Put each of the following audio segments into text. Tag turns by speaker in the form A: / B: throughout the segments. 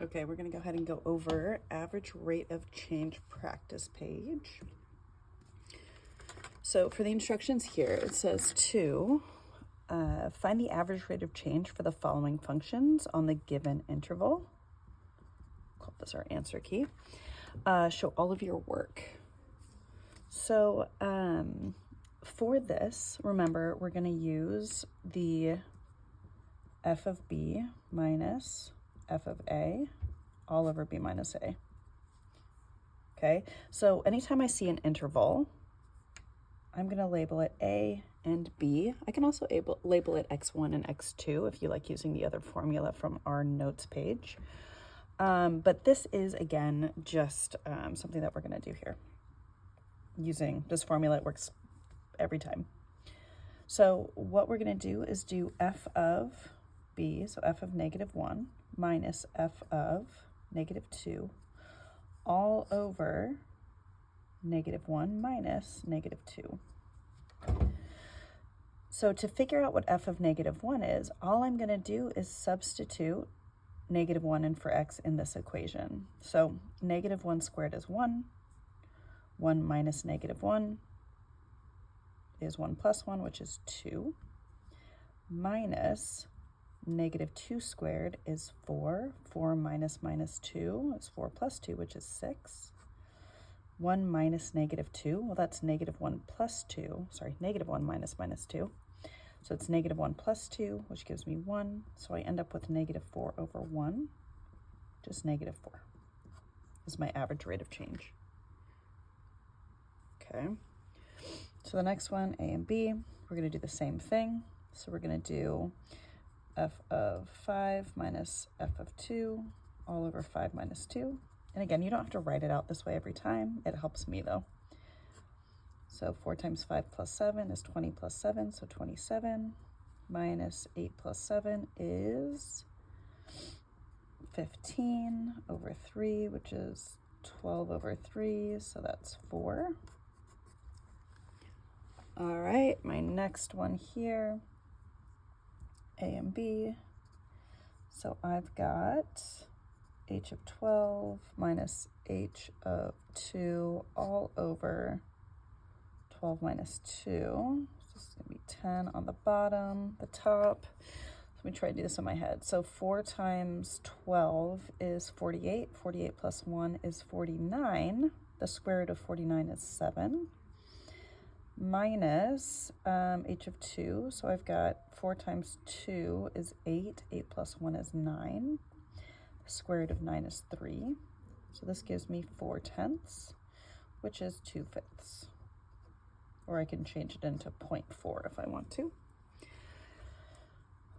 A: Okay, we're going to go ahead and go over average rate of change practice page. So for the instructions here, it says to find the average rate of change for the following functions on the given interval. Call this our answer key. Show all of your work. So for this, remember, we're going to use the f of b minus f of a all over b minus a. Okay, so anytime I see an interval, I'm going to label it a and b. I can also label it x1 and x2 if you like using the other formula from our notes page. But this is, again, just something that we're going to do here. Using this formula, it works every time. So what we're going to do is do f of b, so f of -1 minus f of -2 all over -1 minus -2. So to figure out what f of -1 is, all I'm going to do is substitute -1 in for x in this equation. So -1 squared is 1. 1 minus -1 is 1 plus 1, which is 2, minus -2 squared is 4. 4 minus -2 is 4 plus 2, which is 6. 1 minus -2, well, that's -1 plus 2. Sorry, -1 minus -2. So it's -1 plus 2, which gives me 1. So I end up with -4 over 1, just -4 is my average rate of change. Okay, so the next one, a and b, we're going to do the same thing. So we're going to do f of 5 minus f of 2 all over 5 minus 2. And again, you don't have to write it out this way every time. It helps me though. So 4 times 5 plus 7 is 20 plus 7, so 27, minus 8 plus 7 is 15 over 3, which is 12 over 3, so that's 4. All right, my next one here, a and b. So I've got h of 12 minus h of 2 all over 12 minus 2. So this is going to be 10 on the bottom, the top. Let me try to do this in my head. So 4 times 12 is 48. 48 plus 1 is 49. The square root of 49 is 7. Minus h of 2. So I've got 4 times 2 is 8. 8 plus 1 is 9. The square root of 9 is 3. So this gives me 4/10, which is 2/5. Or I can change it into 0.4 if I want to.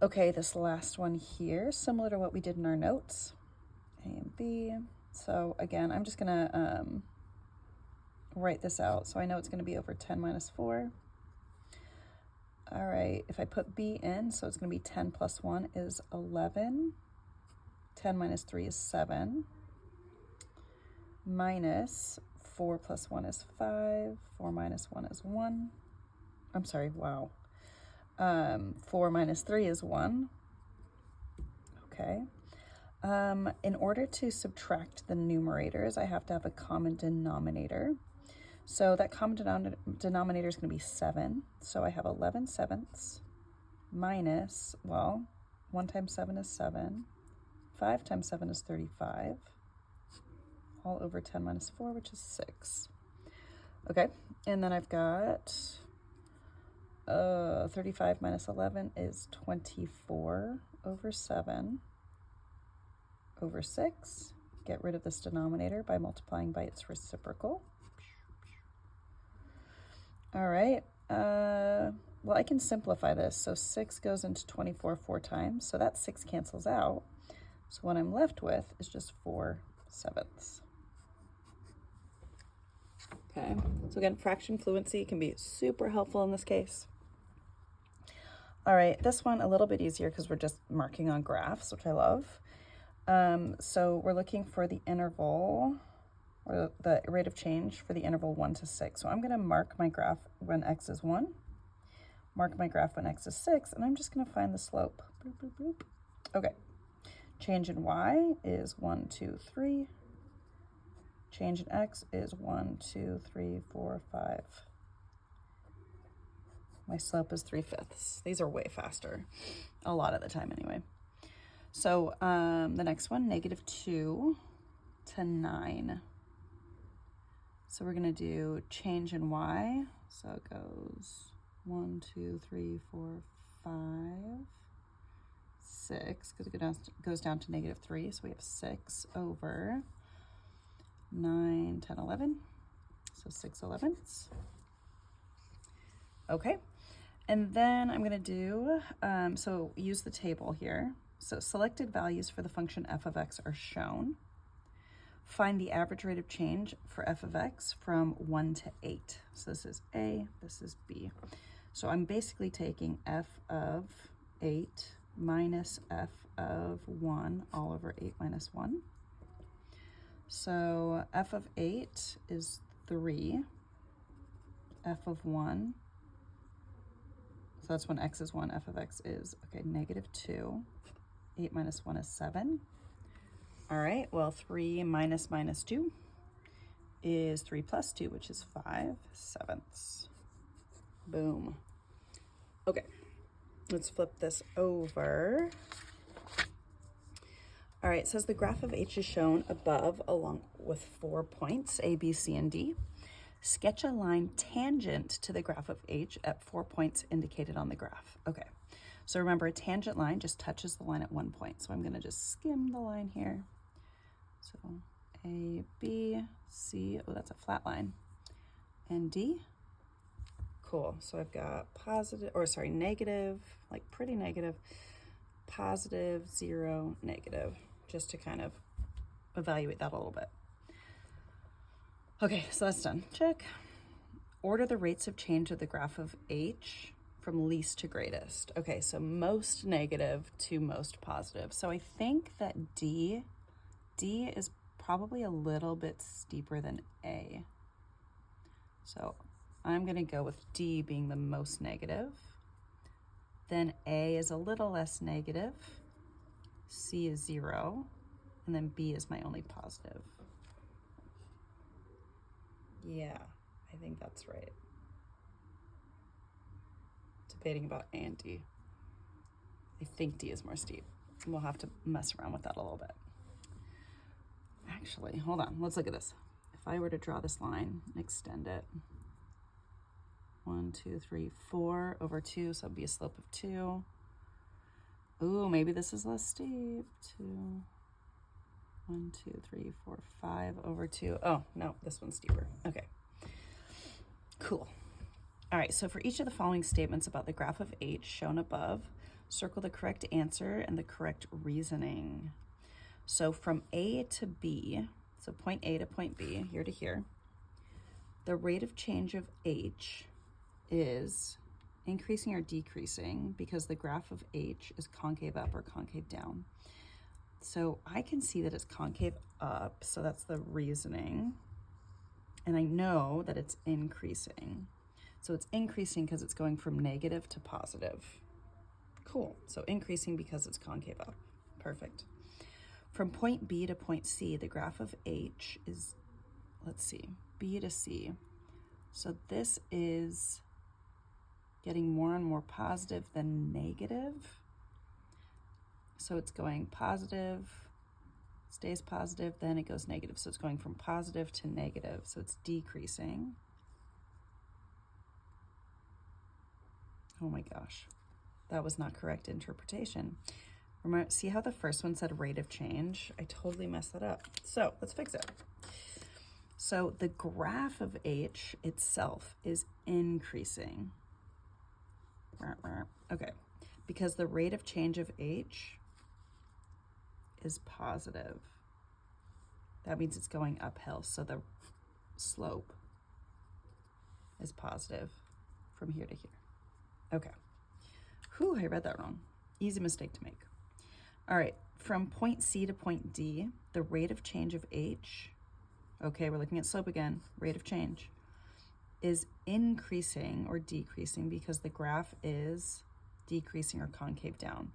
A: Okay, this last one here, similar to what we did in our notes, a and b. So again, I'm just gonna write this out. So I know it's gonna be over 10 minus 4. All right, if I put b in, so it's gonna be 10 plus 1 is 11. 10 minus 3 is 7. Minus 4 plus 1 is 5. 4 minus 1 is 1. I'm sorry, wow. 4 minus 3 is 1. Okay. In order to subtract the numerators, I have to have a common denominator. So that common denominator is going to be 7. So I have 11/7 minus, well, 1 times 7 is 7. 5 times 7 is 35. All over 10 minus 4, which is 6. Okay, and then I've got 35 minus 11 is 24 over 7 over 6. Get rid of this denominator by multiplying by its reciprocal. All right, well, I can simplify this. So 6 goes into 24 4 times, so that 6 cancels out. So what I'm left with is just 4/7. Okay, so again, fraction fluency can be super helpful in this case. All right, this one a little bit easier because we're just marking on graphs, which I love. So we're looking for the interval, or the rate of change for the interval 1 to 6. So I'm going to mark my graph when x is 1, mark my graph when x is 6, and I'm just going to find the slope. Boop, boop, boop. Okay, Change in y is 1, 2, 3. Change in x is 1, 2, 3, 4, 5. My slope is 3/5. These are way faster, a lot of the time anyway. So the next one, -2 to 9. So we're going to do change in y. So it goes 1, 2, 3, 4, 5, 6, because it goes down to -3. So we have 6 over 9, 10, 11. So 6/11. Okay. And then I'm going to do, so use the table here. So selected values for the function f of x are shown. Find the average rate of change for f of x from 1 to 8. So this is a, this is b. So I'm basically taking f of 8 minus f of 1 all over 8 minus 1. So f of 8 is 3. F of 1, so that's when x is 1, f of x is, okay, -2. 8 minus 1 is 7. All right, well, 3 minus 2 is 3 plus 2, which is 5/7. Boom. Okay, let's flip this over. All right, it says the graph of h is shown above along with 4 points, A, B, C, and D. Sketch a line tangent to the graph of h at 4 points indicated on the graph. Okay, so remember, a tangent line just touches the line at 1 point. So I'm going to just skim the line here. So A, B, C, oh, that's a flat line, and D. Cool, so I've got positive, or sorry, negative, like pretty negative, positive, 0, negative, just to kind of evaluate that a little bit. Okay, so that's done. Check. Order the rates of change of the graph of h from least to greatest. Okay, so most negative to most positive. So I think that D is probably a little bit steeper than A. So I'm going to go with D being the most negative. Then A is a little less negative. C is 0. And then B is my only positive. Yeah, I think that's right. Debating about A and D. I think D is more steep. We'll have to mess around with that a little bit. Actually, hold on, let's look at this. If I were to draw this line and extend it, 1, 2, 3, 4 over 2, so it'd be a slope of 2. Ooh, maybe this is less steep. 2, 1, 2, 3, 4, 5 over 2. Oh, no, this one's steeper. Okay, cool. All right, so for each of the following statements about the graph of h shown above, circle the correct answer and the correct reasoning. So from A to B, so point A to point B, here to here, the rate of change of h is increasing or decreasing because the graph of h is concave up or concave down. So I can see that it's concave up, so that's the reasoning. And I know that it's increasing. So it's increasing because it's going from negative to positive. Cool, so increasing because it's concave up. Perfect. From point B to point C, the graph of h is, let's see, B to C. So this is getting more and more positive than negative. So it's going positive, stays positive, then it goes negative. So it's going from positive to negative. So it's decreasing. Oh my gosh, that was not correct interpretation. Remember, see how the first one said rate of change? I totally messed that up. So let's fix it. So the graph of h itself is increasing. Okay, because the rate of change of h is positive. That means it's going uphill, so the slope is positive from here to here. Okay. Whew, I read that wrong. Easy mistake to make. All right, from point C to point D, the rate of change of h, okay, we're looking at slope again, rate of change, is increasing or decreasing because the graph is decreasing or concave down.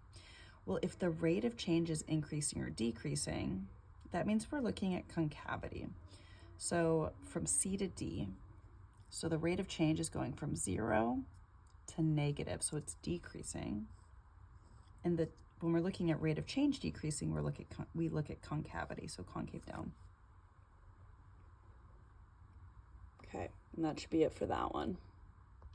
A: Well, if the rate of change is increasing or decreasing, that means we're looking at concavity. So from C to D, so the rate of change is going from 0 to negative, so it's decreasing. And when we're looking at rate of change decreasing, we look at concavity, so concave down. Okay, and that should be it for that one.